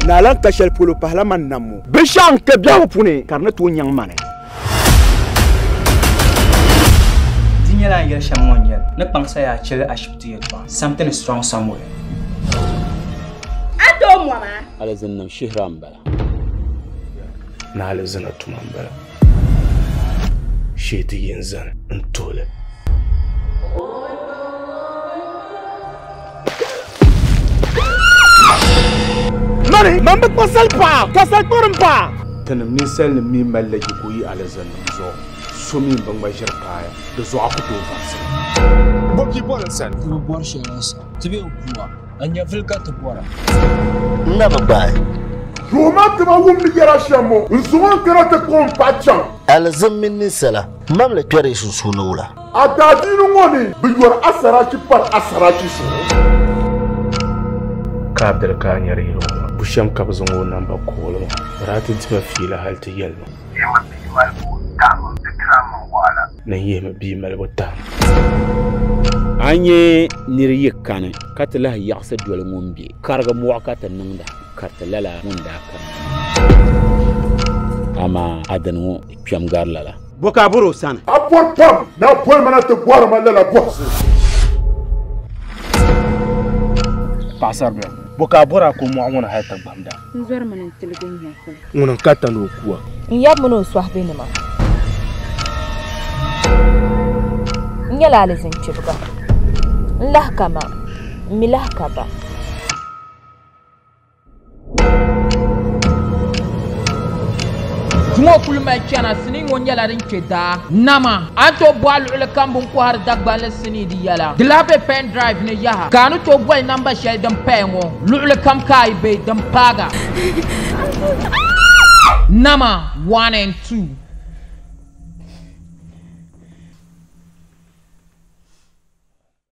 nalan kashel polo parlaman namu bishan ke biawo pune karna to nyang mane dinyala yel shamonyel ne pangsa ya chele ashipti yelba something is wrong somewhere ado mama ala zanna shihram bala na ala zanna tuman bala sheti yenzan ntole Mani, mamma kasal pa. Tanam ni sel ni mi mallaki koyi ala zanna zo so mi ban bashir kaya da zo aku to fansa boki bolan san kuma bor sharasa tibe kuwa anya filka to bora na babai Roma tama wumni yara shamo nsuwan karata kon pachan alzam minni sala mamla tware su sunula adadinu ngoni biyor asaraki par asaraki su kabdar kan yar yiro busham kabzon wonan ba kolo ratin tiba fila halta yelma yema bi malbo tamon tikram wala na yema bi malbo tam anye nir yikane katla yaksa dole ngombe karga muwakata nangda kartala munda kan ama adanwo pyam garlala Bokaburo sana apor pam na pol manate boara malala boss pasar be bokabura ko mo ngona hayta bamda nzor manin tilgun ya ko ngona katano kuwa nyab mono swahbe nima nyala lezin chibga lahkama milahkaba Tumo kulma chana sini ngonyala rincheda nama anto boal ule kambun ko har dagbale sini di yala dilabe pen drive ne yaha kanu to boy number shell dam pengo lule kam kai be dam paga nama 1 and 2